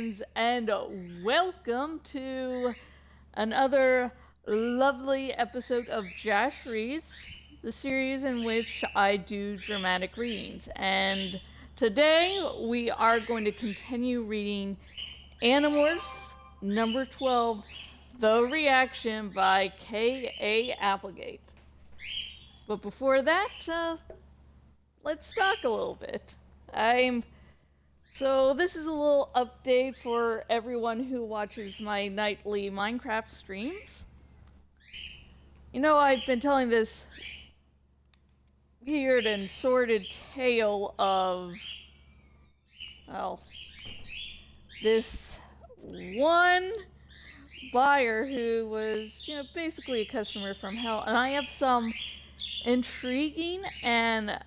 friends, and welcome to another lovely episode of Jash Reads, the series in which I do dramatic readings. And today we are going to continue reading Animorphs number 12, The Reaction by K.A. Applegate. But before that, let's talk a little bit. So this is a little update for everyone who watches my nightly Minecraft streams. You know, I've been telling this weird and sordid tale of, well, this one buyer who was, basically a customer from hell. And I have some intriguing and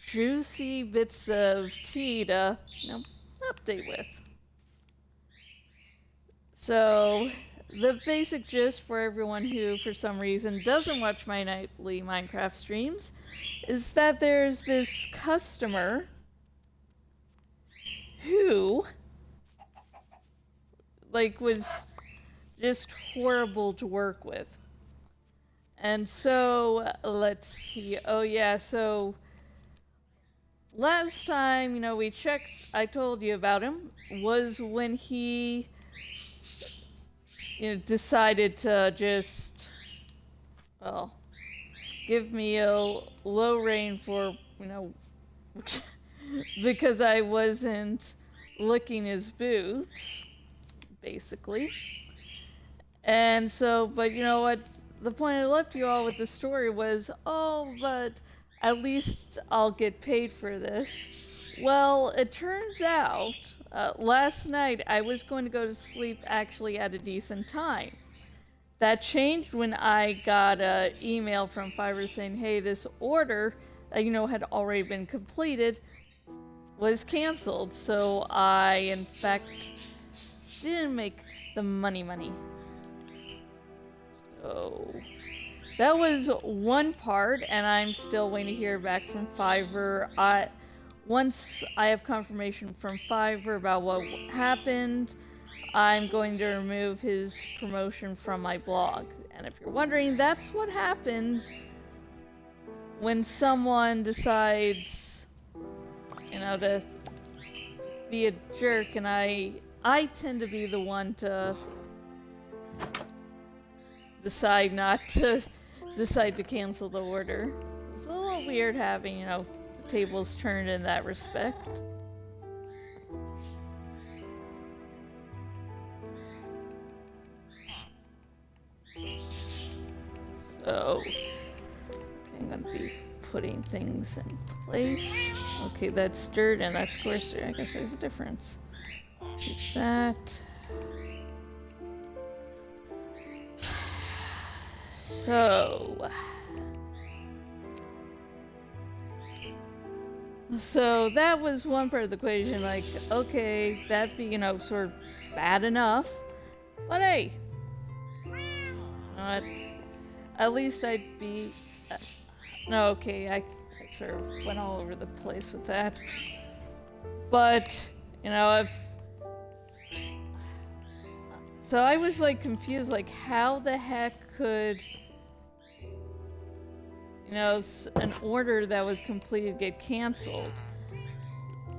juicy bits of tea to, update with. So, the basic gist for everyone who, for some reason, doesn't watch my nightly Minecraft streams is that there's this customer who, was just horrible to work with. And so, let's see. Oh, yeah, so last time, we checked, I told you about him, was when he, decided to just, give me a low rein for, because I wasn't licking his boots, basically. And so, but you know what? The point I left you all with the story was, but at least I'll get paid for this. Well, it turns out, last night I was going to go to sleep actually at a decent time. That changed when I got an email from Fiverr saying, hey, this order that, had already been completed was canceled. So I, in fact, didn't make the money. So that was one part, and I'm still waiting to hear back from Fiverr. Once I have confirmation from Fiverr about what happened, I'm going to remove his promotion from my blog. And if you're wondering, that's what happens when someone decides, to be a jerk, and I tend to be the one to decide to cancel the order. It's a little weird having, the tables turned in that respect. So, okay, I'm gonna be putting things in place. Okay, that's dirt and that's coarse dirt. I guess there's a difference. Keep that. So that was one part of the equation, okay, that'd be, sort of bad enough, but hey, at least I'd be, no, okay, I sort of went all over the place with that, but, so I was, confused, how the heck could, an order that was completed get canceled.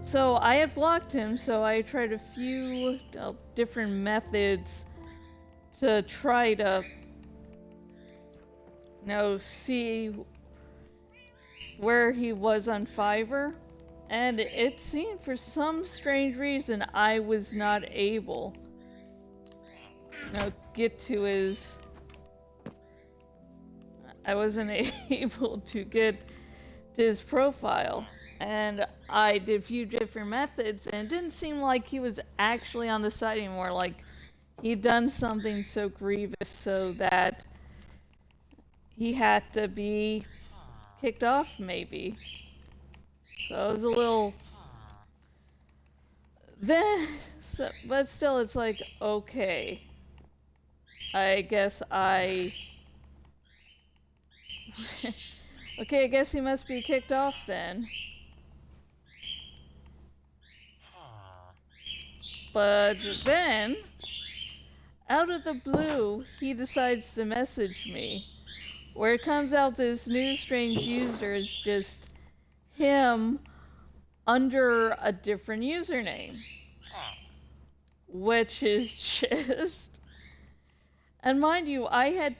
So I had blocked him, so I tried a few different methods to try to, see where he was on Fiverr. And it seemed for some strange reason I was not able, get to his... I wasn't able to get to his profile, and I did a few different methods, and it didn't seem like he was actually on the site anymore, he'd done something so grievous so that he had to be kicked off, maybe. So it was a little... but still, it's okay. I guess okay, I guess he must be kicked off then. But then, out of the blue, he decides to message me. Where it comes out this new strange user is just him under a different username. Which is just... And mind you, I had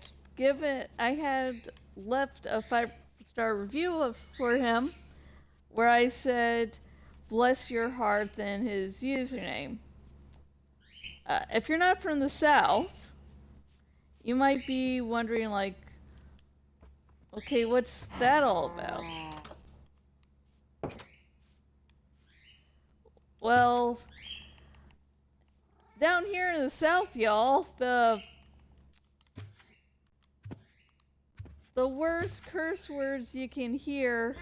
left a 5-star review for him where I said, bless your heart, in his username. If you're not from the South, you might be wondering, like, okay, what's that all about? Well, down here in the South, y'all, the worst curse words you can hear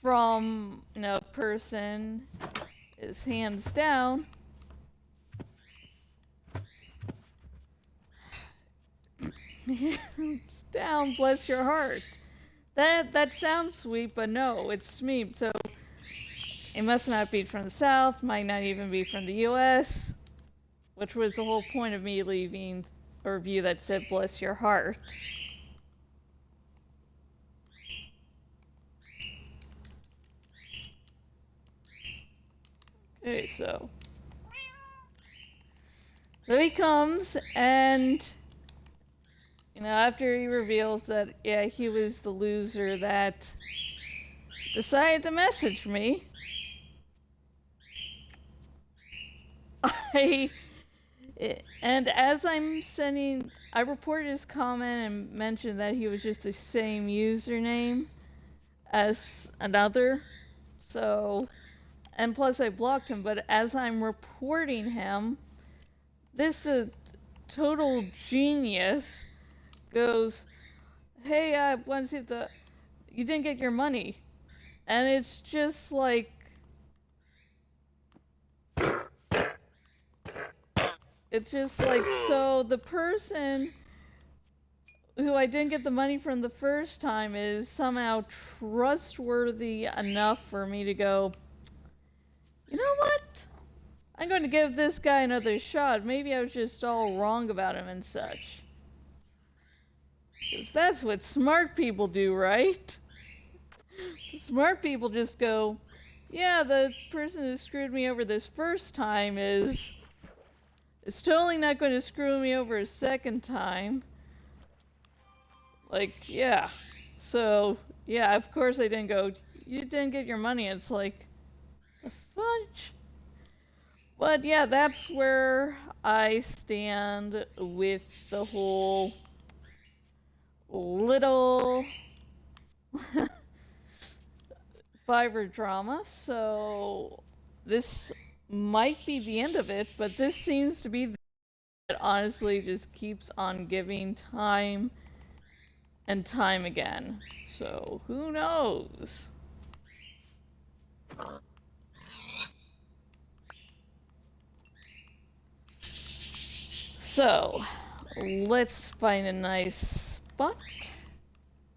from a person is hands down hands down, bless your heart. That sounds sweet, but no, it's me. So it must not be from the South, might not even be from the US, which was the whole point of me leaving a review that said bless your heart. Okay, so he comes, and after he reveals that he was the loser that decided to message me, and as I'm sending, I reported his comment and mentioned that he was just the same username as another, so, and plus I blocked him. But as I'm reporting him, this total genius goes, hey, I want to see if you didn't get your money. And it's just like, so the person who I didn't get the money from the first time is somehow trustworthy enough for me to go, you know what? I'm going to give this guy another shot. Maybe I was just all wrong about him and such. Because that's what smart people do, right? Smart people just go, yeah, the person who screwed me over this first time is totally not going to screw me over a second time. Like, yeah. So, yeah, of course I didn't go, you didn't get your money. It's like, the fudge. But yeah, that's where I stand with the whole little Fiverr drama. So this might be the end of it, but this seems to be that honestly just keeps on giving time and time again. So who knows? So let's find a nice spot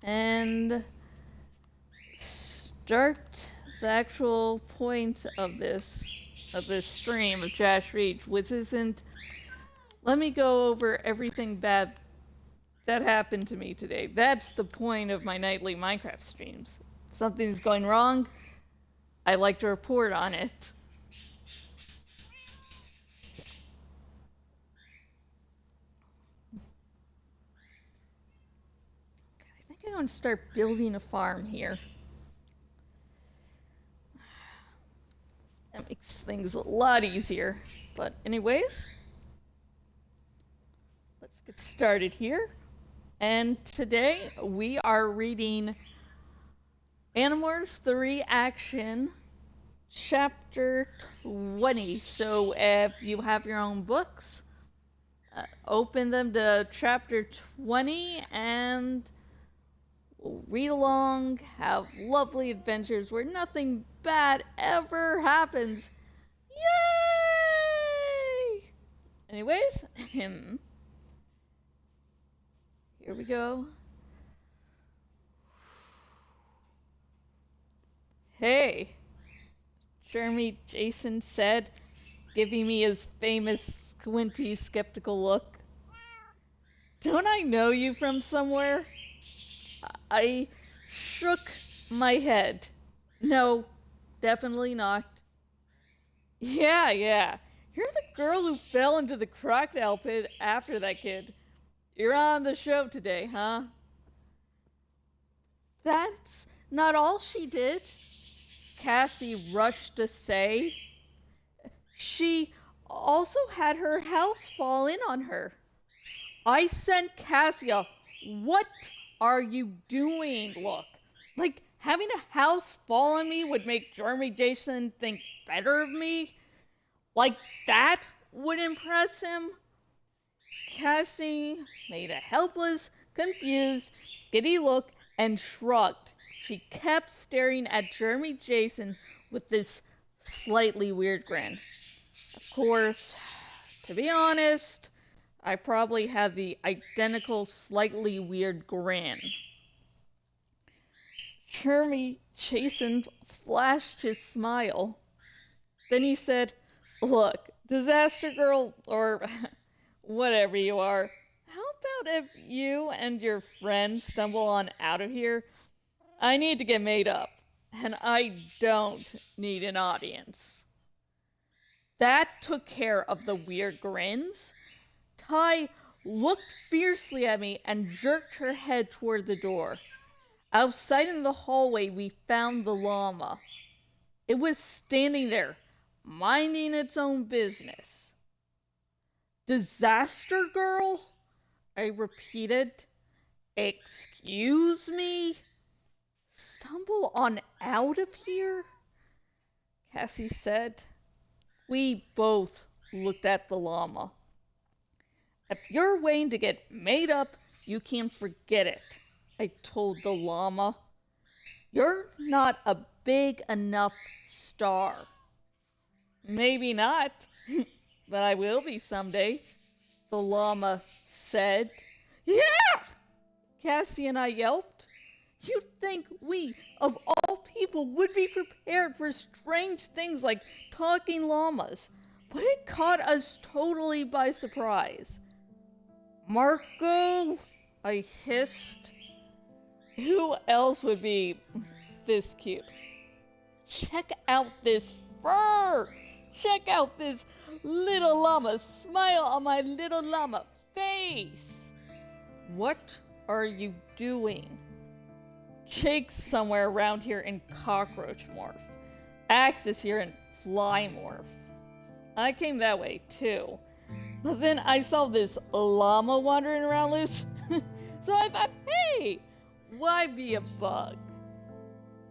and start the actual point of this stream of Jash Reach, which isn't, let me go over everything bad that happened to me today. That's the point of my nightly Minecraft streams. If something's going wrong, I like to report on it. I think I'm going to start building a farm here. That makes things a lot easier. But anyways, let's get started here. And today we are reading Animorphs, the Reaction, Chapter 20. So if you have your own books, open them to Chapter 20 and read along, have lovely adventures where nothing bad ever happens. Yay! Anyways, here we go. Hey, Jeremy Jason said, giving me his famous squinty skeptical look. Don't I know you from somewhere? I shook my head. No, definitely not. Yeah. You're the girl who fell into the crocodile pit after that kid. You're on the show today, huh? That's not all she did, Cassie rushed to say. She also had her house fall in on her. I sent Cassie a "what are you doing" look. Like having a house fall on me would make Jeremy Jason think better of me? Like that would impress him? Cassie made a helpless, confused, giddy look and shrugged. She kept staring at Jeremy Jason with this slightly weird grin. Of course, to be honest, I probably had the identical, slightly weird grin. Jeremy Jason flashed his smile. Then he said, "Look, Disaster Girl, or whatever you are, how about if you and your friends stumble on out of here? I need to get made up, and I don't need an audience." That took care of the weird grins. Ty looked fiercely at me and jerked her head toward the door. Outside in the hallway, we found the llama. It was standing there, minding its own business. "Disaster Girl?" I repeated. "Excuse me? Stumble on out of here?" Cassie said. We both looked at the llama. "If you're waiting to get made up, you can forget it," I told the llama. "You're not a big enough star." "Maybe not, but I will be someday," the llama said. "Yeah!" Cassie and I yelped. You'd think we, of all people, would be prepared for strange things like talking llamas, but it caught us totally by surprise. "Marco," I hissed. Who else would be this cute? "Check out this fur! Check out this little llama smile on my little llama face!" "What are you doing?" "Jake's somewhere around here in cockroach morph. Axe is here in fly morph. I came that way too. But then I saw this llama wandering around loose. So I thought, hey, why be a bug?"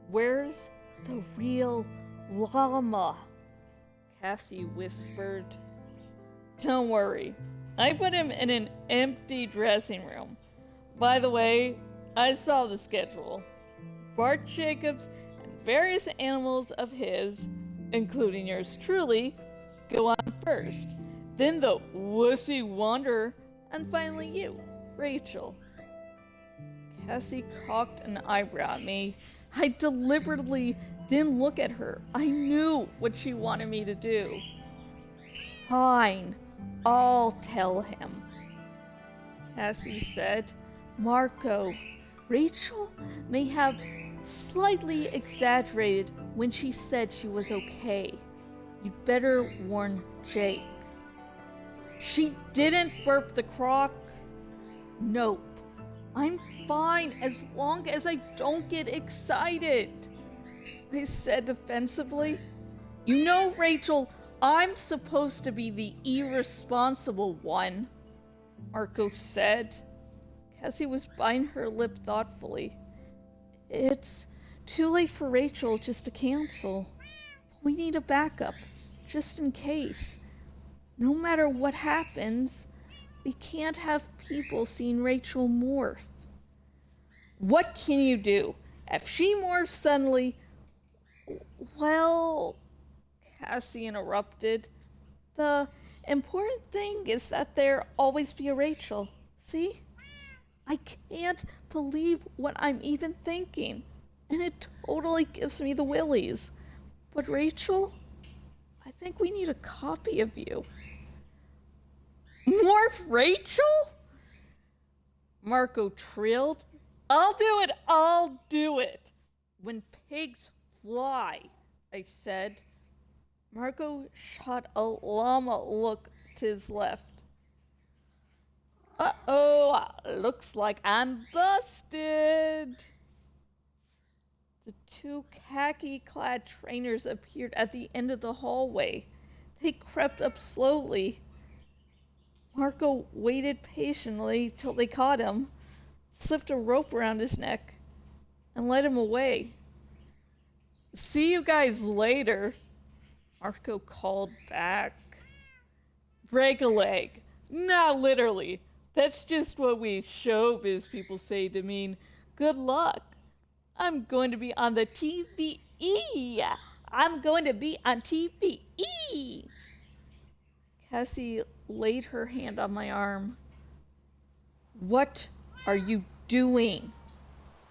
"Where's the real llama?" Cassie whispered. "Don't worry. I put him in an empty dressing room. By the way, I saw the schedule. Bart Jacobs and various animals of his, including yours truly, go on first. Then the wussy Wanderer, and finally you, Rachel." Cassie cocked an eyebrow at me. I deliberately didn't look at her. I knew what she wanted me to do. "Fine, I'll tell him," Cassie said. "Marco, Rachel may have slightly exaggerated when she said she was okay. You'd better warn Jake." "She didn't burp the croc?" "Nope. I'm fine as long as I don't get excited," I said defensively. "You know, Rachel, I'm supposed to be the irresponsible one," Marco said. Cassie was biting her lip thoughtfully. "It's too late for Rachel just to cancel. We need a backup, just in case. No matter what happens, we can't have people seeing Rachel morph." "What can you do? If she morphs suddenly..." "Well," Cassie interrupted, "the important thing is that there always be a Rachel. See? I can't believe what I'm even thinking, and it totally gives me the willies. But Rachel, I think we need a copy of you. Morph Rachel? Marco trilled. I'll do it, I'll do it. When pigs fly, I said. Marco shot a llama look to his left. Uh-oh, looks like I'm busted. The two khaki-clad trainers appeared at the end of the hallway. They crept up slowly. Marco waited patiently till they caught him, slipped a rope around his neck, and led him away. See you guys later, Marco called back. Break a leg. Not literally. That's just what we showbiz people say to mean good luck. I'm going to be on the TVE. I'm going to be on TVE. Cassie laid her hand on my arm. What are you doing?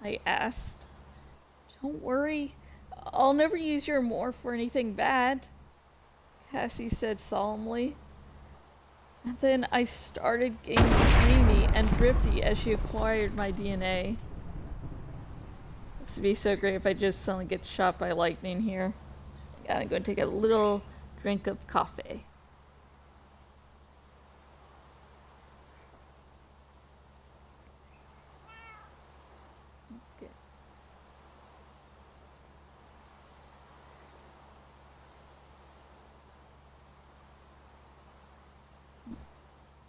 I asked. Don't worry. I'll never use your morph for anything bad, Cassie said solemnly. And then I started getting dreamy and drifty as she acquired my DNA. This would be so great if I just suddenly get shot by lightning here. I gotta go take a little drink of coffee. Okay.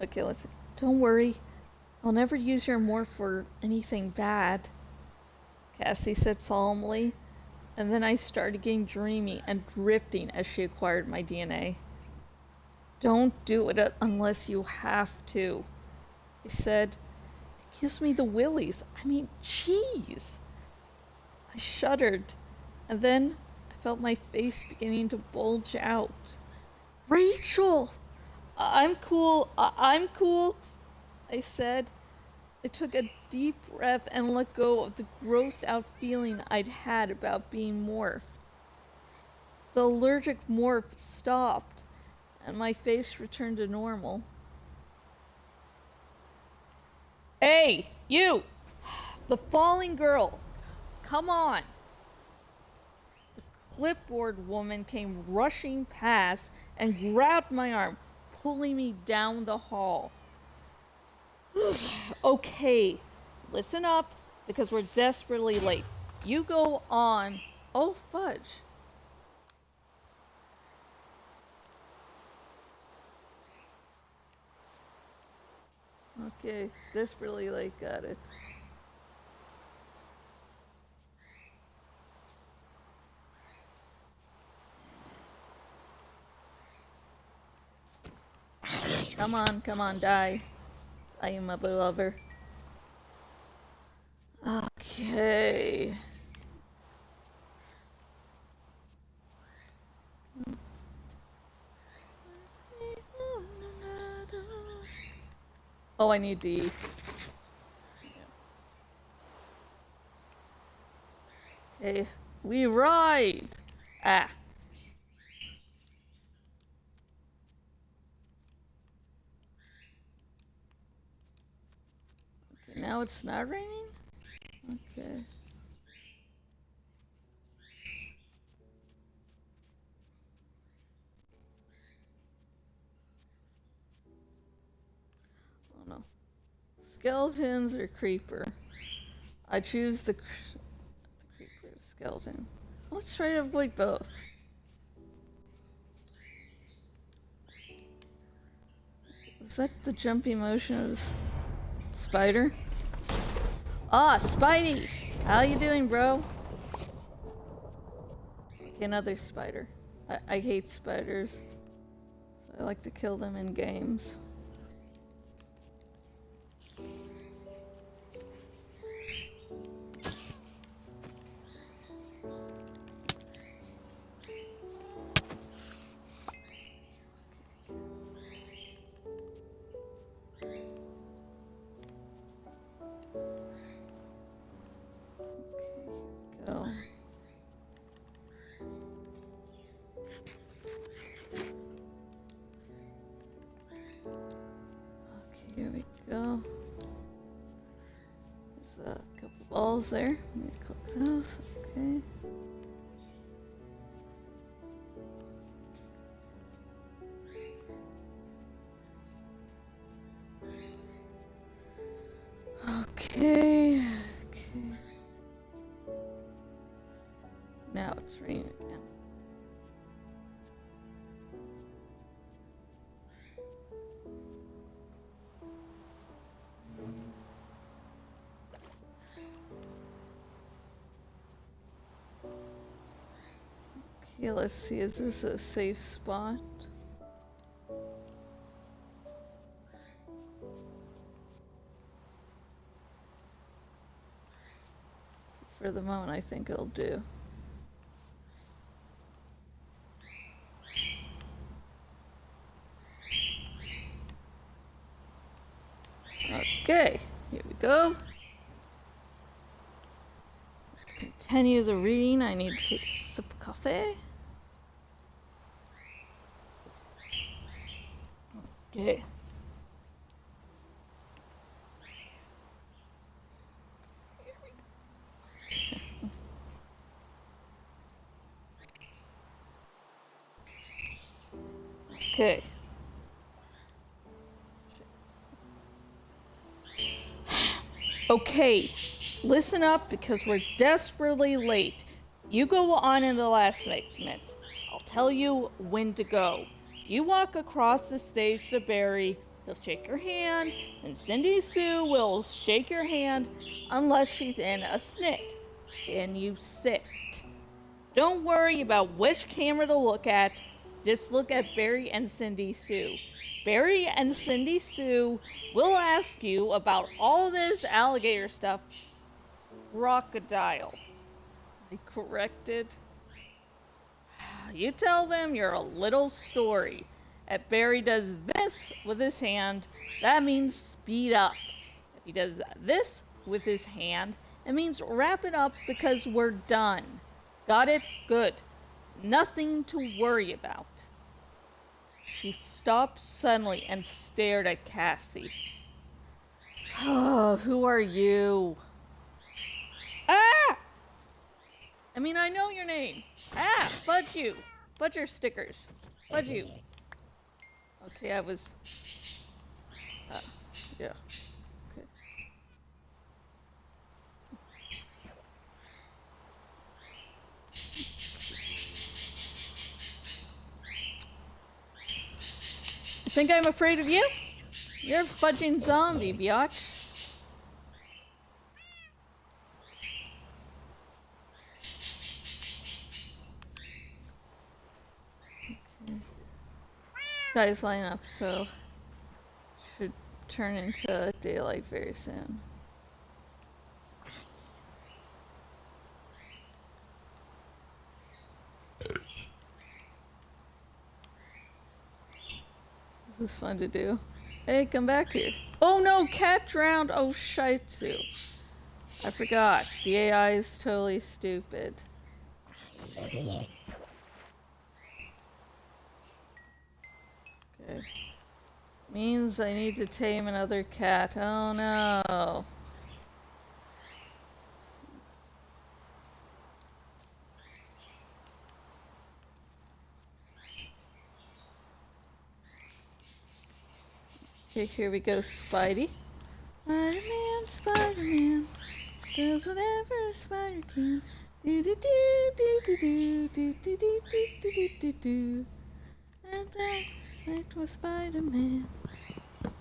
Okay, let's see. Don't worry. I'll never use your morph for anything bad, Cassie said solemnly, and then I started getting dreamy and drifting as she acquired my DNA. Don't do it unless you have to, I said. It gives me the willies. I mean, jeez. I shuddered, and then I felt my face beginning to bulge out. Rachel! I'm cool, I'm cool, I said. I took a deep breath and let go of the grossed out feeling I'd had about being morphed. The allergic morph stopped, and my face returned to normal. Hey, you! The falling girl! Come on! The clipboard woman came rushing past and grabbed my arm, pulling me down the hall. Okay, listen up, because we're desperately late. You go on. Oh, fudge. Okay, desperately late, got it. Come on, die. I am a lover. Okay. Oh, I need to eat. Okay, we ride! Ah. Okay, now it's not raining? Okay. Oh no. Skeletons or creeper? I choose the creeper skeleton. Let's try to avoid both. Is that the jumpy motion of spider? Ah, Spidey! How you doing, bro? Okay, another spider. I hate spiders. So I like to kill them in games. Go. There's a couple balls there. Need to collect those. Okay. Okay. Okay. Now it's raining again. Okay, let's see. Is this a safe spot? For the moment, I think it'll do. Okay, here we go. Let's continue the reading. I need to take a sip of coffee. Okay. Okay. Okay, listen up because we're desperately late. You go on in the last segment. I'll tell you when to go. You walk across the stage to Barry. He'll shake your hand, and Cindy Sue will shake your hand unless she's in a snit. Then you sit. Don't worry about which camera to look at. Just look at Barry and Cindy Sue. Barry and Cindy Sue will ask you about all this alligator stuff. Crocodile. I corrected. You tell them you're a little story. If Barry does this with his hand, that means speed up. If he does this with his hand, it means wrap it up because we're done. Got it? Good. Nothing to worry about. She stopped suddenly and stared at Cassie. Oh, who are you? Ah! I mean, I know your name. Ah, fudge you. Fudge your stickers. Fudge you. Okay, I was... yeah. Okay. You think I'm afraid of you? You're a fudging zombie, biatch. Skies line up, so should turn into daylight very soon. This is fun to do. Hey, come back here. Oh no, cat drowned! Oh, shitsu. I forgot. The AI is totally stupid. Okay. Means I need to tame another cat. Oh no. Okay, here we go, Spidey. Spider-Man, Spider-Man, does whatever a spider can. Do do do do do do do do do do do do do. And act with Spider-Man. Okay.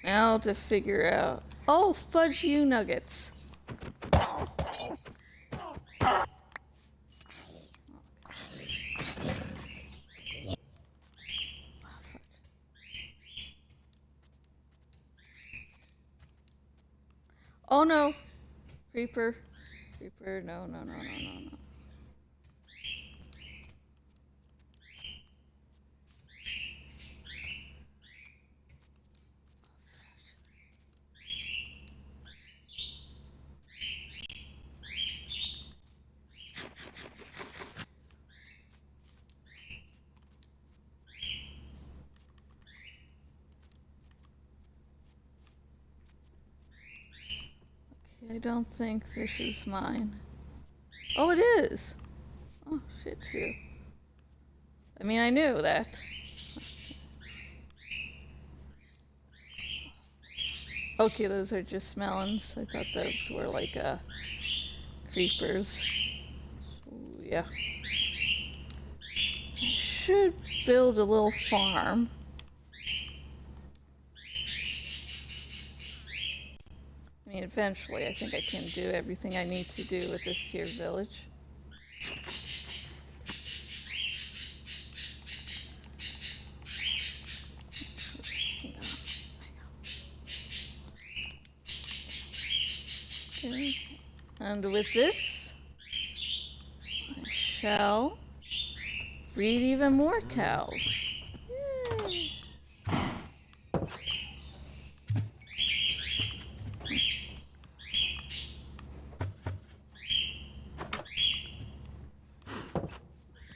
Now to figure out. Oh, fudge you nuggets. Oh no! Creeper. Creeper, no, no, no, no, no, no. I don't think this is mine. Oh, it is! Oh, shit, too. I mean, I knew that. Okay, those are just melons. I thought those were like, creepers. So, yeah. I should build a little farm. I mean, eventually I think I can do everything I need to do with this here village. Okay. And with this, I shall breed even more cows. Yay.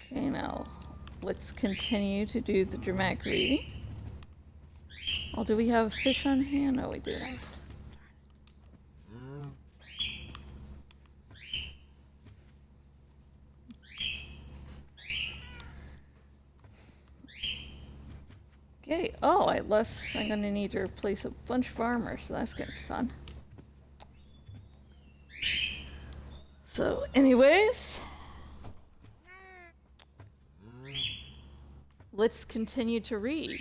Okay, now let's continue to do the dramatic reading. Oh, do we have a fish on hand? No, we do not. Okay, oh, I'm gonna need to replace a bunch of armor, so that's gonna be fun. So, anyways, let's continue to read.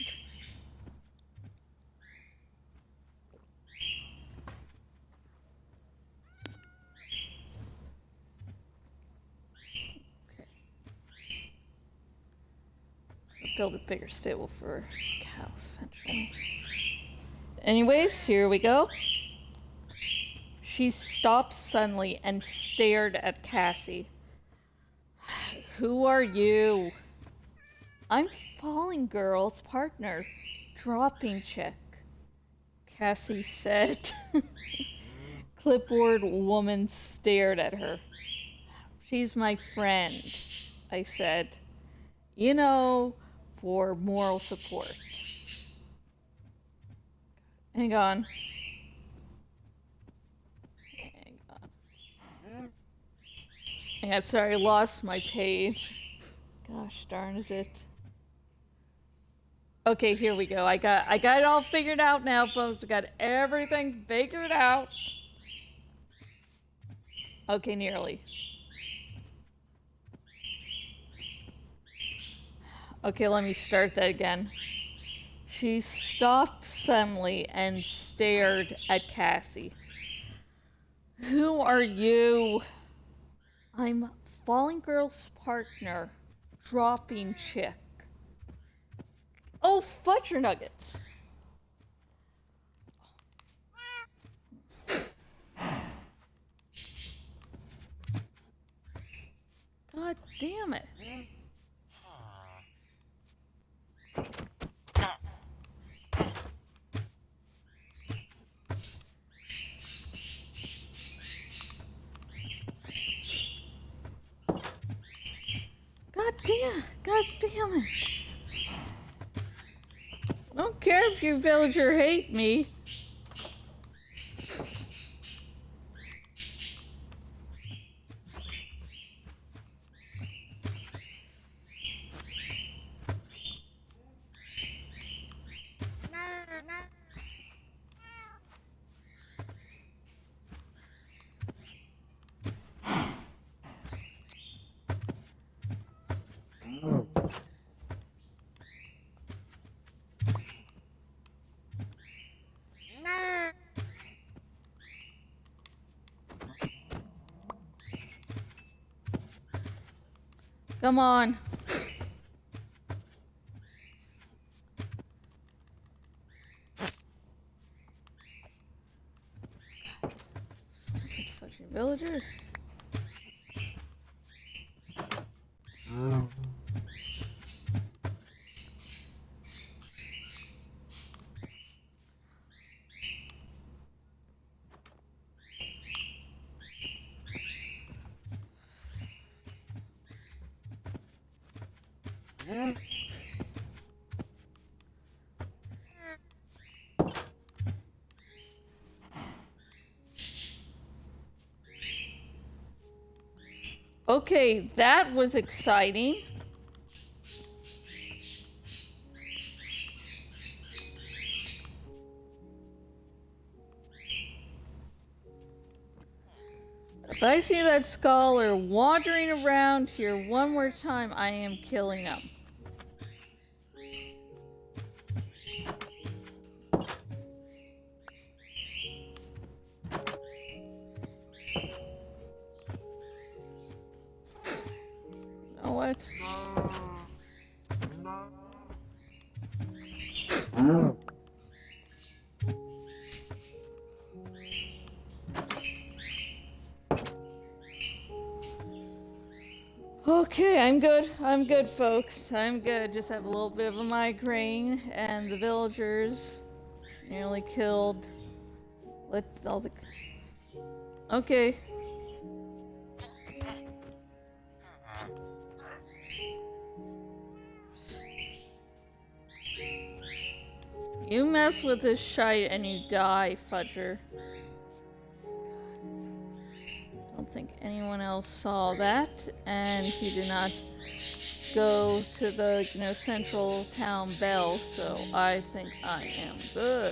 Okay. I'll build a bigger stable for cows eventually. Anyways, here we go. She stopped suddenly and stared at Cassie. Who are you? I'm Falling Girl's partner. Dropping chick, Cassie said. Clipboard woman stared at her. She's my friend, I said. You know, for moral support. Hang on. Yeah, sorry, I lost my page. Gosh darn is it. Okay, here we go. I got it all figured out now, folks. I got everything figured out. Okay, nearly. Okay, let me start that again. She stopped suddenly and stared at Cassie. Who are you? I'm Falling Girl's partner, Dropping Chick. Oh, fudge your nuggets. God damn it. God damn it. I don't care if you villager hate me. Come on. Stupid fucking villagers. Okay, that was exciting. If I see that scholar wandering around here one more time, I am killing him. You know what? Okay, I'm good. I'm good, folks. I'm good. Just have a little bit of a migraine, and the villagers nearly killed. Let's all the. Okay. You mess with this shite and you die, Fudger. Don't think anyone else saw that, and he did not go to the central town bell, so I think I am good.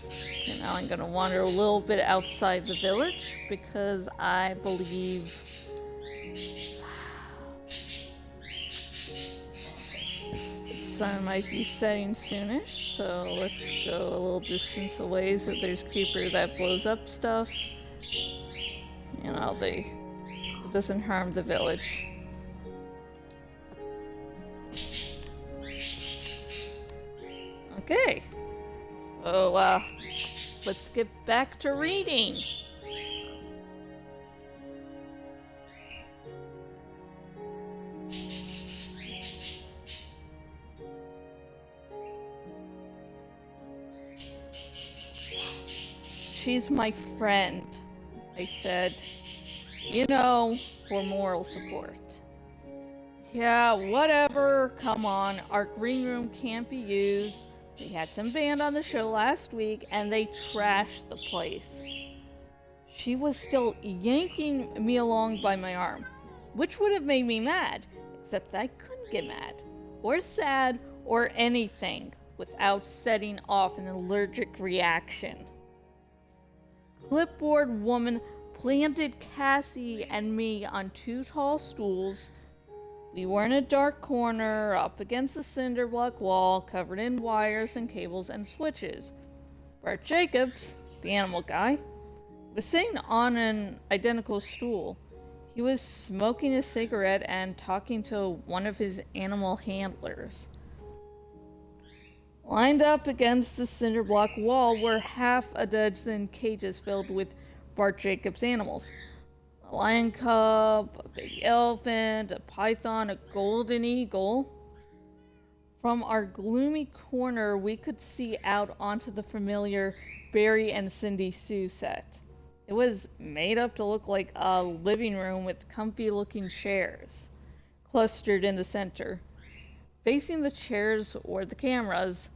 Okay, now I'm gonna wander a little bit outside the village because I believe the sun might be setting soonish, so let's go a little distance away so there's creeper that blows up stuff. You know, it doesn't harm the village. Okay. So, let's get back to reading. She's my friend, I said. You know, for moral support. Yeah, whatever. Come on, our green room can't be used. We had some band on the show last week, and they trashed the place. She was still yanking me along by my arm, which would have made me mad, except I couldn't get mad, or sad, or anything, without setting off an allergic reaction. Clipboard woman planted Cassie and me on 2 tall stools. We were in a dark corner, up against the cinder block wall, covered in wires and cables and switches. Bart Jacobs, the animal guy, was sitting on an identical stool. He was smoking a cigarette and talking to one of his animal handlers. Lined up against the cinder block wall were half a dozen cages filled with Bart Jacobs animals. A lion cub, a baby elephant, a python, a golden eagle. From our gloomy corner, we could see out onto the familiar Barry and Cindy Sue set. It was made up to look like a living room with comfy-looking chairs clustered in the center. Facing the chairs were the cameras,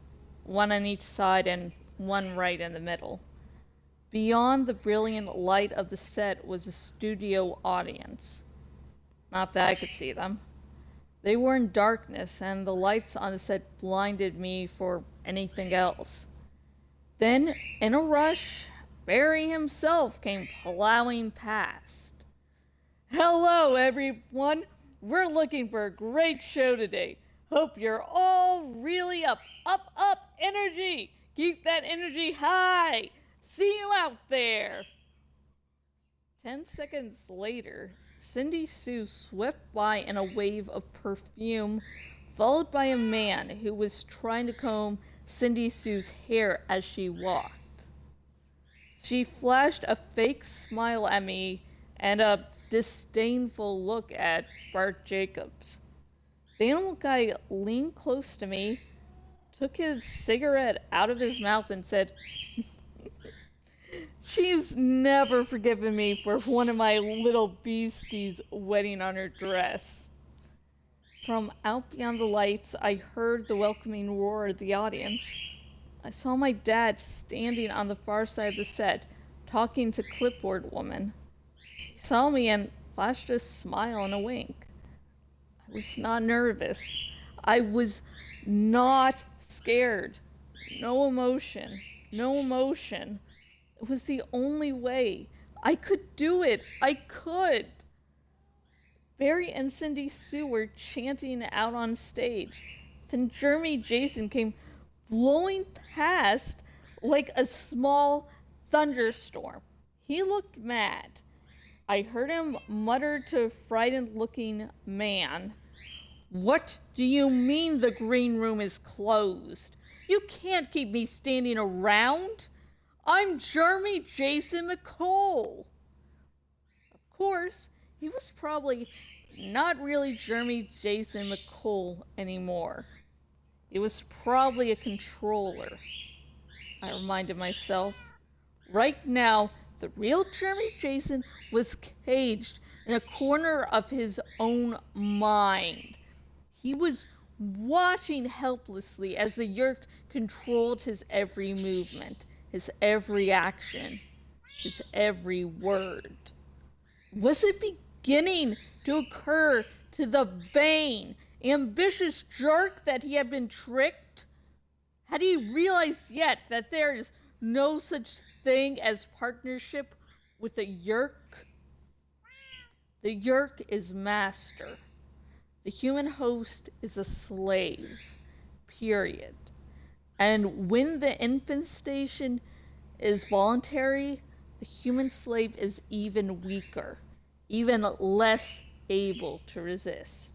one on each side and one right in the middle. Beyond the brilliant light of the set was a studio audience. Not that I could see them. They were in darkness, and the lights on the set blinded me for anything else. Then, in a rush, Barry himself came plowing past. Hello, everyone! We're looking for a great show today. Hope you're all really up energy! Keep that energy high! See you out there! 10 seconds later, Cindy Sue swept by in a wave of perfume, followed by a man who was trying to comb Cindy Sue's hair as she walked. She flashed a fake smile at me and a disdainful look at Bart Jacobs. The animal guy leaned close to me, took his cigarette out of his mouth and said, "She's never forgiven me for one of my little beasties wetting on her dress." From out beyond the lights, I heard the welcoming roar of the audience. I saw my dad standing on the far side of the set, talking to Clipboard Woman. He saw me and flashed a smile and a wink. I was not nervous. I was not scared. No emotion. No emotion. It was the only way. I could do it. I could. Barry and Cindy Sue were chanting out on stage. Then Jeremy Jason came blowing past like a small thunderstorm. He looked mad. I heard him mutter to a frightened-looking man, "What do you mean the green room is closed? You can't keep me standing around. I'm Jeremy Jason McCole." Of course, he was probably not really Jeremy Jason McCole anymore. He was probably a controller. I reminded myself. Right now, the real Jeremy Jason was caged in a corner of his own mind. He was watching helplessly as the Yeerk controlled his every movement, his every action, his every word. Was it beginning to occur to the vain, ambitious jerk that he had been tricked? Had he realized yet that there is no such thing as partnership with a Yeerk? The Yeerk is master. The human host is a slave. Period. And when the infestation is voluntary, the human slave is even weaker, even less able to resist.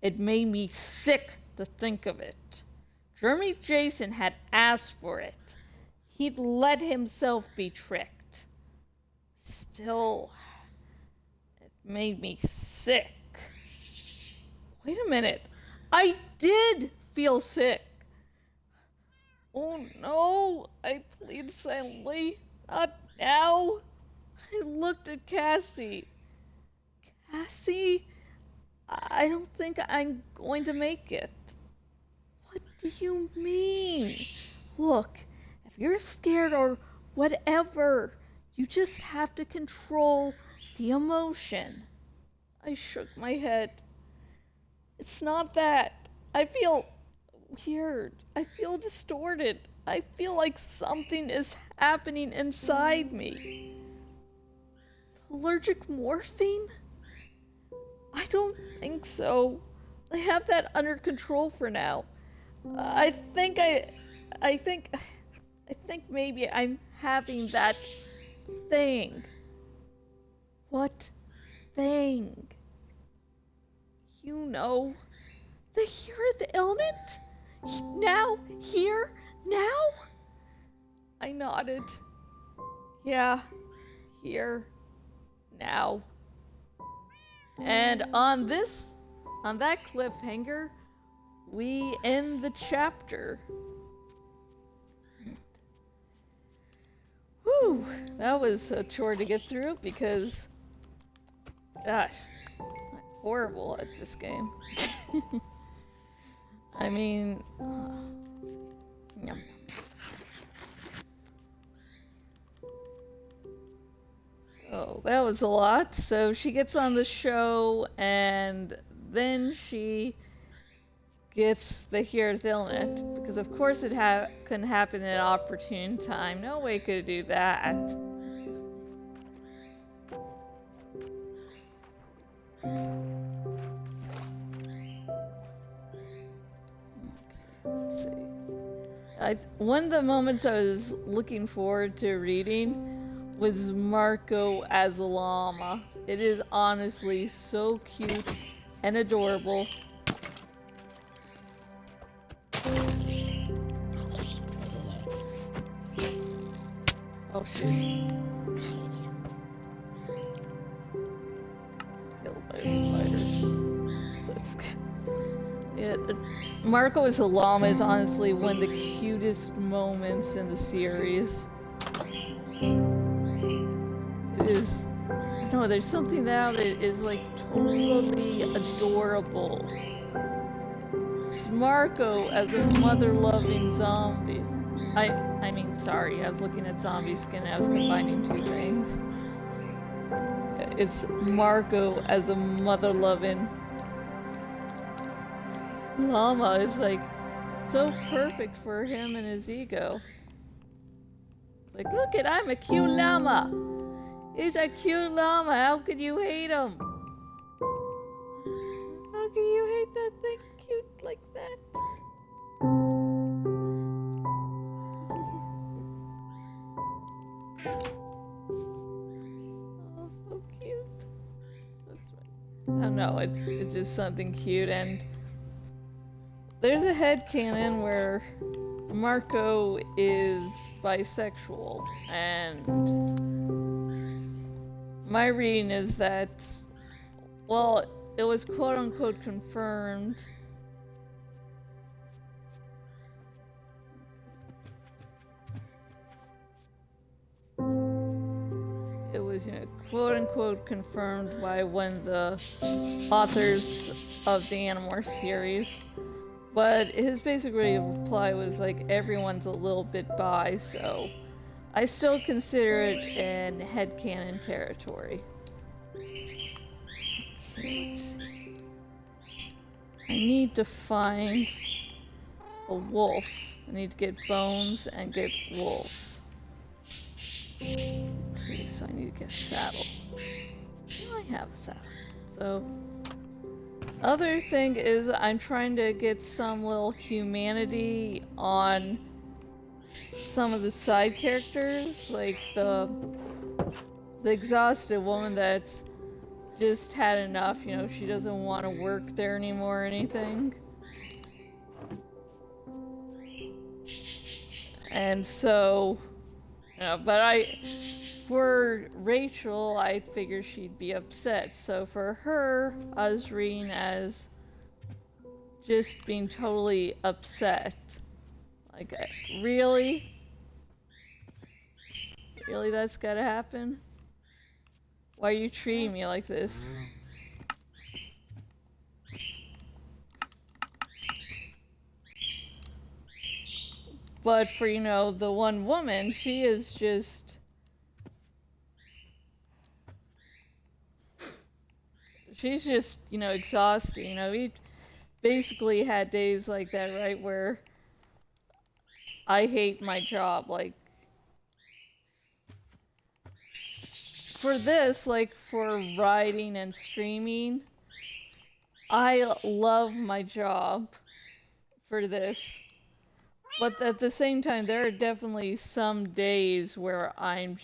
It made me sick to think of it. Jeremy Jason had asked for it. He'd let himself be tricked. Still, it made me sick. Wait a minute. I did feel sick. "Oh no," I pleaded silently. "Not now." I looked at Cassie. "Cassie, I don't think I'm going to make it." "What do you mean?" "Look, if you're scared or whatever, you just have to control the emotion." I shook my head. "It's not that. I feel weird. I feel distorted. I feel like something is happening inside me." "Allergic morphine?" "I don't think so. I have that under control for now. I think maybe I'm having that thing." "What thing?" "You know, the here the ailment? Now, here, now?" I nodded. "Yeah, here, now." And on that cliffhanger, we end the chapter. Whew, that was a chore to get through because, gosh, I'm horrible at this game. I mean, yeah. So that was a lot. So she gets on the show, and then she gets the here's ailment, because of course it couldn't happen at an opportune time. No way could it do that. Let's see. One of the moments I was looking forward to reading was Marco as a llama. It is honestly so cute and adorable. Oh shit. Killed by spiders. That's yeah, Marco as a llama is honestly one of the cutest moments in the series. It is, I don't know, there's something about it is like totally adorable. It's Marco as a mother-loving zombie. I mean Sorry, I was looking at zombie skin and I was combining two things. It's Marco as a mother-loving llama is like so perfect for him and his ego. It's like, look I'm a cute llama. He's a cute llama. How could you hate him? How can you hate that thing cute like that? Oh, so cute. That's right. I don't know, it's just something cute, and there's a headcanon where Marco is bisexual, and my reading is that, well, it was quote-unquote confirmed. It was, quote-unquote confirmed by one of the authors of the Animorphs series. But his basic reply was like, everyone's a little bit bi, so I still consider it in headcanon territory. Okay, let's see. I need to find a wolf. I need to get bones and get wolves. Okay, so I need to get a saddle. I have a saddle. So, other thing is I'm trying to get some little humanity on some of the side characters, like the exhausted woman that's just had enough, she doesn't want to work there anymore or anything. And so, but for Rachel, I figured she'd be upset. So for her, I was reading as just being totally upset. Like, really? Really, that's gotta happen? Why are you treating me like this? But for, the one woman, she is just... She's just, exhausted. We basically had days like that, right, where I hate my job. Like, for this, like, for writing and streaming, I love my job for this. But at the same time, there are definitely some days where I'm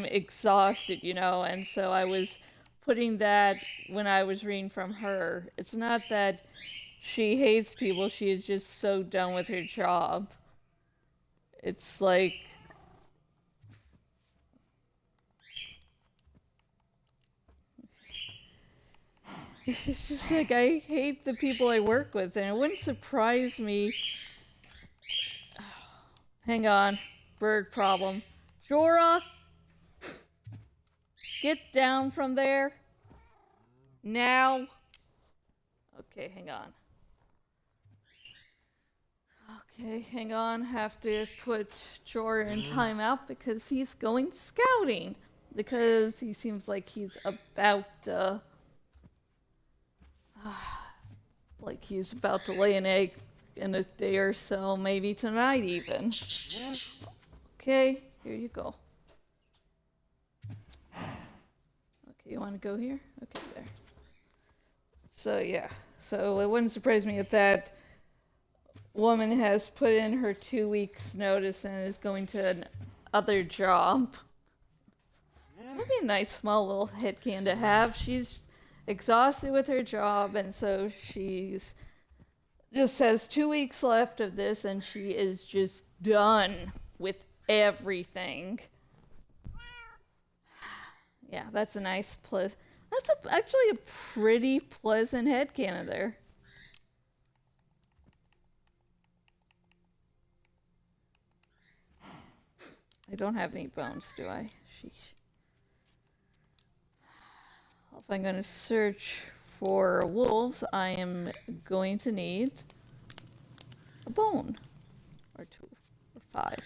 exhausted, and so I was putting that when I was reading from her. It's not that she hates people, she is just so done with her job. It's like, it's just like, I hate the people I work with, and it wouldn't surprise me. Hang on, bird problem. Jorah, get down from there. Now. Okay, hang on. Okay, hang on. Have to put Jorah in timeout because he's going scouting. Because he seems like he's about like he's about to lay an egg in a day or so, maybe tonight even. Okay, here you go. Okay, you want to go here? Okay, there. So yeah, so it wouldn't surprise me if that woman has put in her 2 weeks notice and is going to another job. That'd be a nice small little headcan to have. She's exhausted with her job, and so she's just has 2 weeks left of this, and she is just done with everything. Yeah, that's a nice plus. That's actually a pretty pleasant headcanon there. I don't have any bones, do I? Sheesh. If I'm going to search for wolves, I am going to need a bone. Or 2, or 5.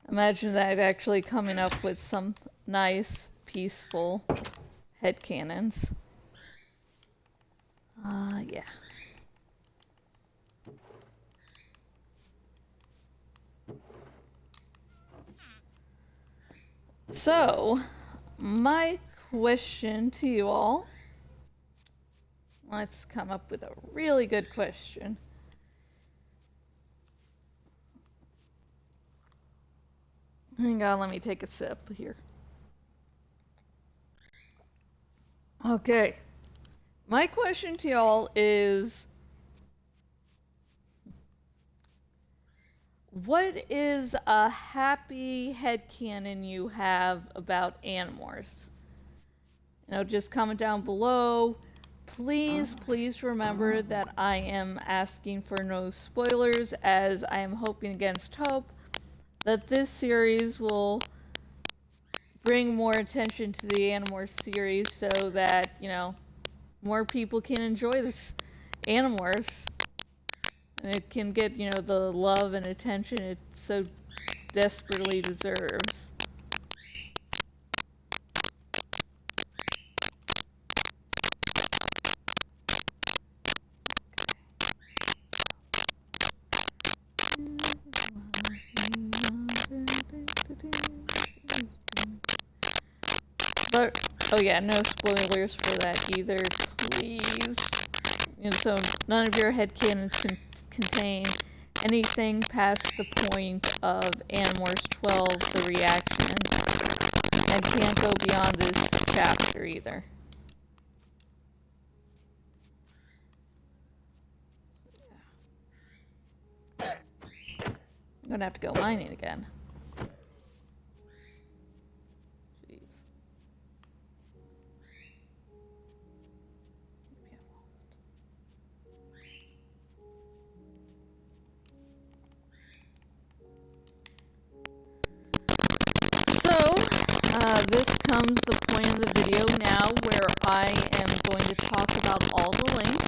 Imagine that actually coming up with some nice, peaceful headcanons. Yeah. So, my question to you all. Let's come up with a really good question. Hang on, let me take a sip here. Okay. My question to y'all is, what is a happy headcanon you have about Animorphs? You know, just comment down below. Please, please remember that I am asking for no spoilers, as I am hoping against hope that this series will bring more attention to the Animorphs series so that, you know, more people can enjoy this Animorphs. And it can get, you know, the love and attention it so desperately deserves. But, oh yeah, no spoilers for that either, please. And so none of your headcanons can contain anything past the point of Animorphs 12, the reaction, and can't go beyond this chapter either. I'm gonna have to go mining again. Jeez. This comes the point of the video now where I am going to talk about all the links.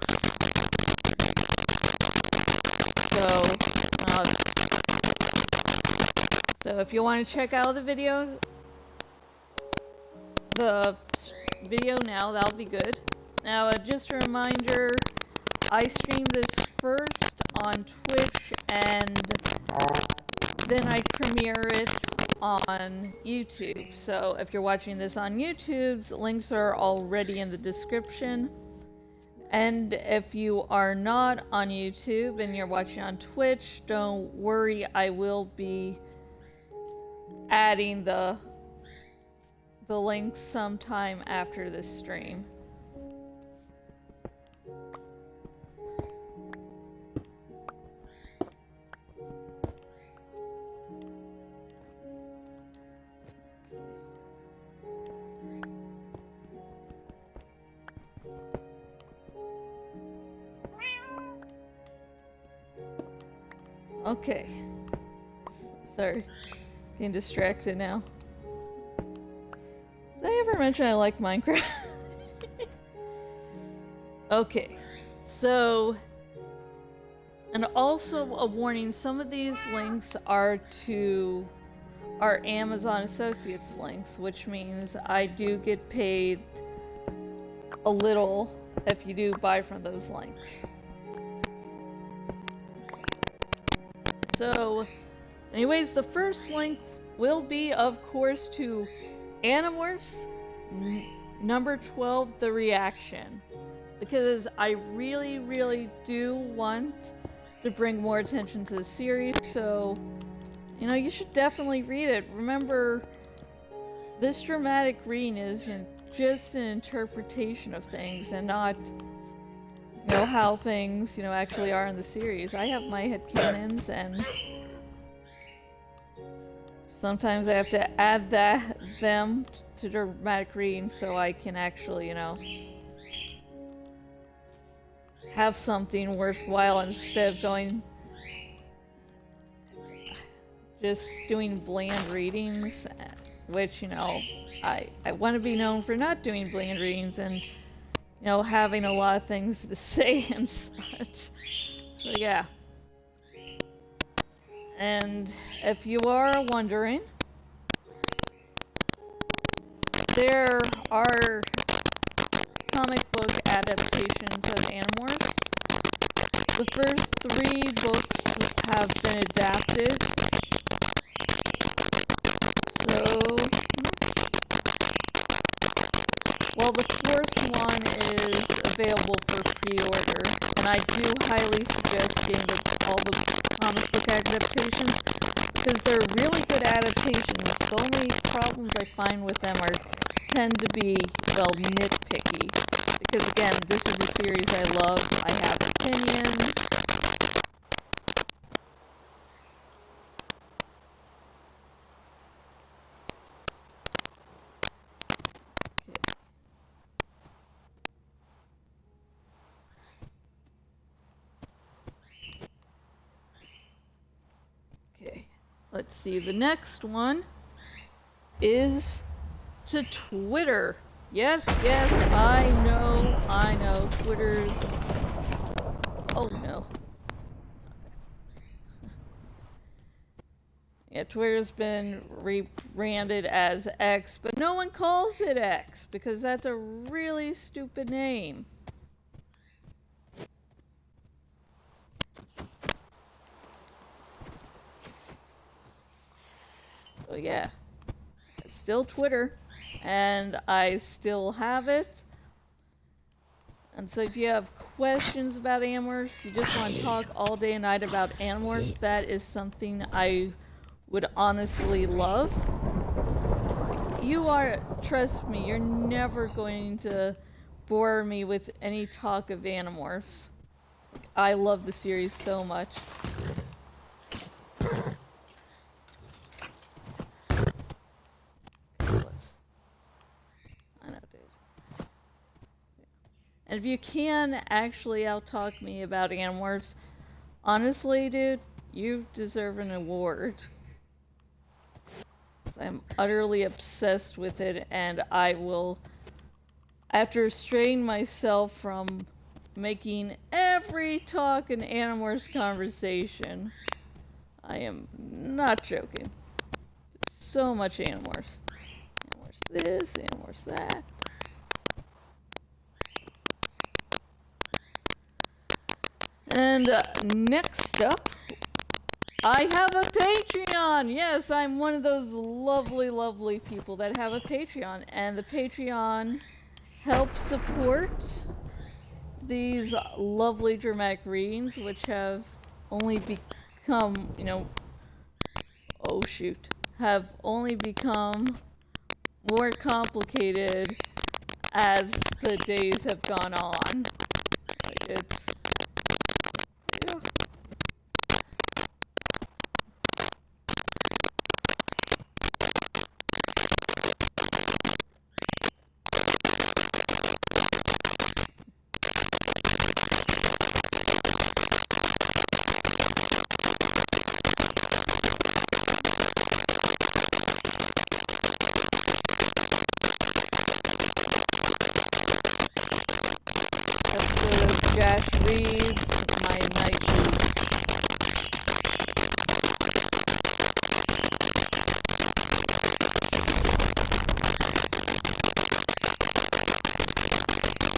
So if you want to check out the video now, that'll be good. Now, just a reminder, I stream this first on Twitch and then I premiere it on YouTube. So if you're watching this on YouTube, links are already in the description. And if you are not on YouTube and you're watching on Twitch, don't worry, I will be adding the links sometime after this stream. Okay. Sorry. Getting distracted now. Did I ever mention I like Minecraft? Okay. So, and also a warning, some of these links are to our Amazon Associates links, which means I do get paid a little if you do buy from those links. So, anyways, the first link will be, of course, to Animorphs number 12, The Reaction. Because I really, really do want to bring more attention to the series, so, you know, you should definitely read it. Remember, this dramatic reading is just an interpretation of things and not, you know, how things, you know, actually are in the series. I have my headcanons, and sometimes I have to add them to dramatic reading so I can actually, you know, have something worthwhile instead of going just doing bland readings, which, I want to be known for not doing bland readings and, having a lot of things to say and such. So yeah. And if you are wondering, there are comic book adaptations of Animorphs. The first 3 books have been adapted. So, well, the 4th one is available for pre-order, and I do highly suggest getting all the comic book adaptations, because they're really good adaptations. The only problems I find with them tend to be, well, nitpicky. Because again, this is a series I love. I have opinions. Okay, let's see. The next one is to Twitter. Yes, I know. Twitter's... Oh, no. Yeah, Twitter's been rebranded as X, but no one calls it X, because that's a really stupid name. So yeah, it's still Twitter, and I still have it. And so if you have questions about Animorphs, you just want to talk all day and night about Animorphs, that is something I would honestly love. Trust me, you're never going to bore me with any talk of Animorphs. I love the series so much. And if you can actually out-talk me about Animorphs, honestly, dude, you deserve an award. I'm utterly obsessed with it, and I have to restrain myself from making every talk an Animorphs conversation. I am not joking. So much Animorphs. Animorphs this, Animorphs that. And next up, I have a Patreon! Yes, I'm one of those lovely, lovely people that have a Patreon. And the Patreon helps support these lovely dramatic readings, which have only become, have only become more complicated as the days have gone on. It's... Yeah. Jash reads my nightly.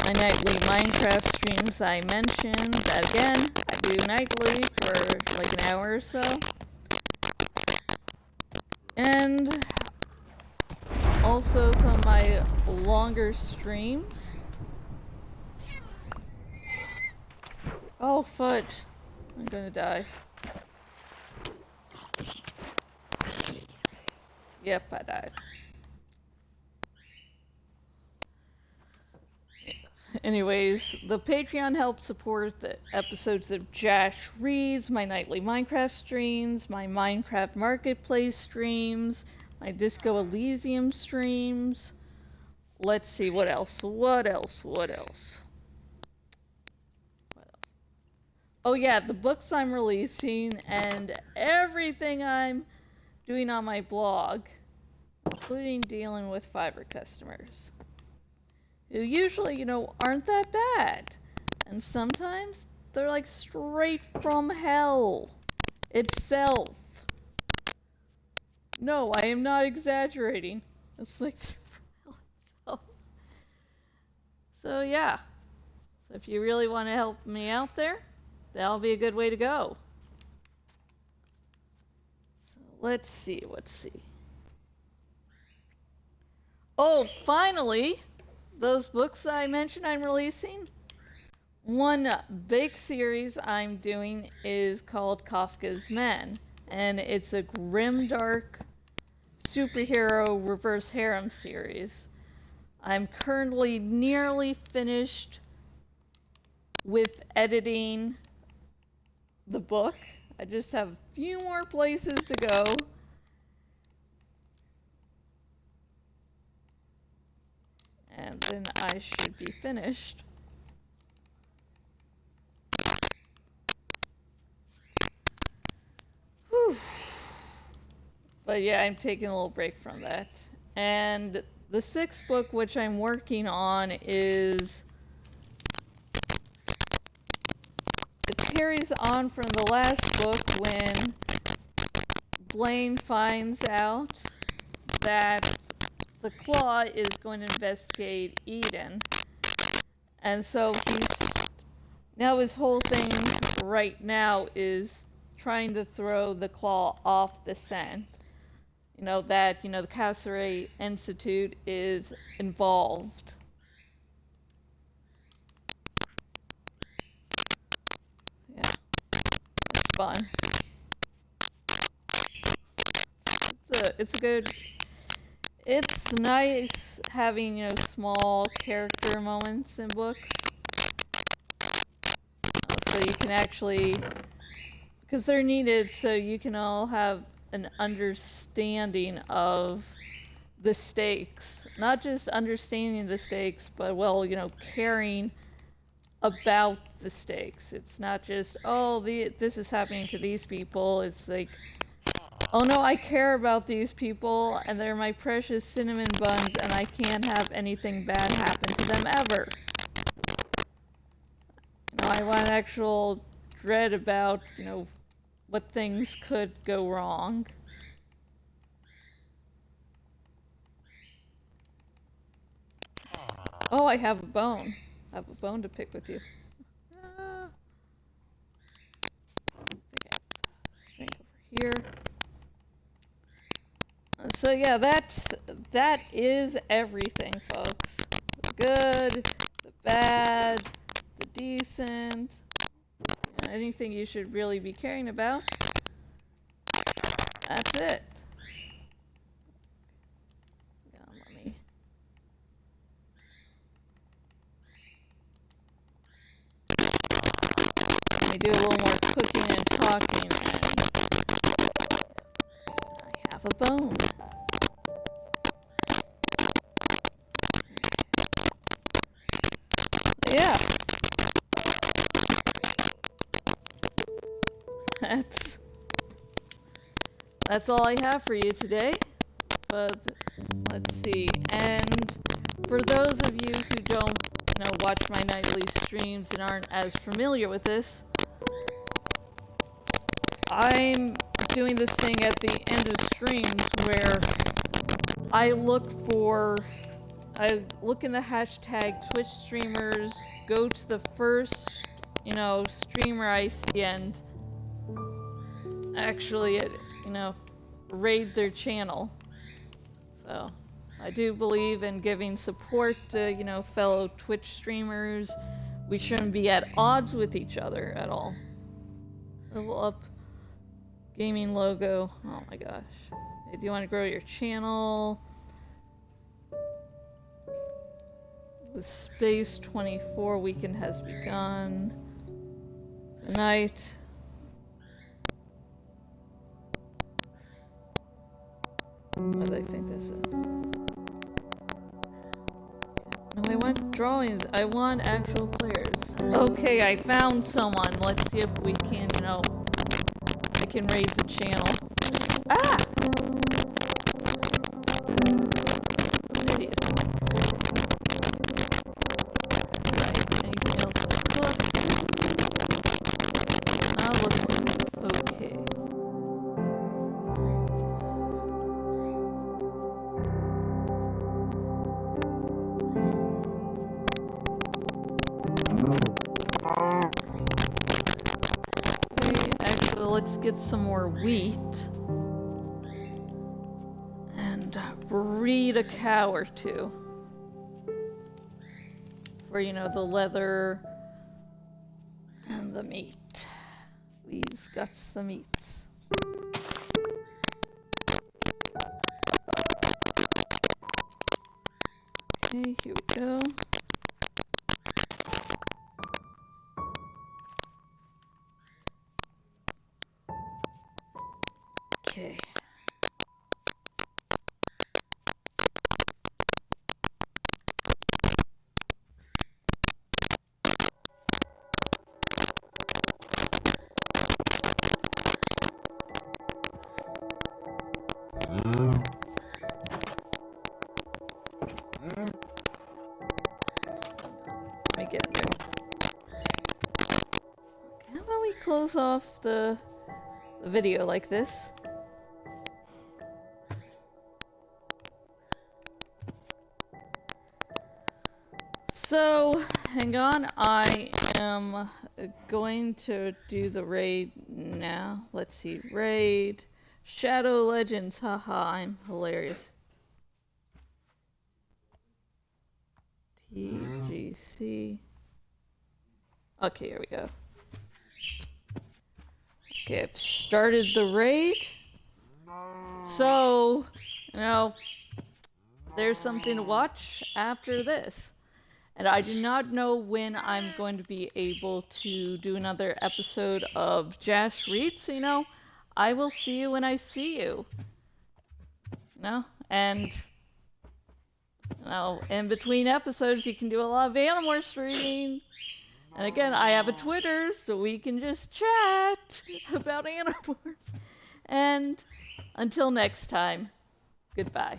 My nightly Minecraft streams I mentioned. That again, I do nightly for like an hour or so. And also some of my longer streams. Oh, fudge. I'm gonna die. Yep, I died. Anyways, the Patreon helps support the episodes of Jash Reads, my nightly Minecraft streams, my Minecraft Marketplace streams, my Disco Elysium streams. Let's see, what else? Oh yeah, the books I'm releasing and everything I'm doing on my blog, including dealing with Fiverr customers, who usually, aren't that bad. And sometimes they're like straight from hell itself. No, I am not exaggerating. It's like hell itself. So yeah. So if you really want to help me out there, that'll be a good way to go. So let's see. Oh, finally, those books I mentioned I'm releasing. One big series I'm doing is called Kafka's Men, and it's a grimdark superhero reverse harem series. I'm currently nearly finished with editing the book. I just have a few more places to go. And then I should be finished. Whew. But yeah, I'm taking a little break from that. And the 6th book, which I'm working on, it carries on from the last book when Blaine finds out that the Claw is going to investigate Eden. And so his whole thing right now is trying to throw the Claw off the scent. The Casseret Institute is involved. Yeah, it's fun. It's nice having, small character moments in books. So you can actually, because they're needed, so you can all have an understanding of the stakes. Not just understanding the stakes, but, caring about the stakes. It's not just, this is happening to these people. It's like, oh no, I care about these people, and they're my precious cinnamon buns, and I can't have anything bad happen to them ever. I want actual dread about, what things could go wrong. Oh, I have a bone. I have a bone to pick with you. I think I have strength over here. So yeah, that is everything, folks. The good, the bad, the decent, anything you should really be caring about. That's it. Let me do a little more cooking and talking, and I have a bone. Yeah. That's all I have for you today. But let's see. And for those of you who don't, watch my nightly streams and aren't as familiar with this, I'm doing this thing at the end of streams where I look in the hashtag Twitch streamers, go to the first, streamer I see, and actually, raid their channel. So, I do believe in giving support to, fellow Twitch streamers. We shouldn't be at odds with each other at all. Level up gaming logo. Oh my gosh. If you want to grow your channel, the Space 24 weekend has begun. Tonight. What do I think this is? No, I want drawings. I want actual players. Okay, I found someone. Let's see if we can, I can raid the channel. Ah! Idiot. Right, anything else to cook? Now looks okay. Okay, actually, let's get some more wheat. And breed a cow or two. For, you know, the leather and the meat. These guts the meats. Okay, here we go. Okay. Let me get in there. Okay, how about we close off the video like this? So, hang on, I am going to do the raid now. Let's see, raid, Shadow Legends, haha, I'm hilarious. TGC. Okay, here we go. Okay, I've started the raid. So, you know, there's something to watch after this. And I do not know when I'm going to be able to do another episode of Jash Reads, you know. I will see you when I see you. You know? And, you know, in between episodes, you can do a lot of Animorphs reading. And again, I have a Twitter, so we can just chat about Animorphs. And until next time, goodbye.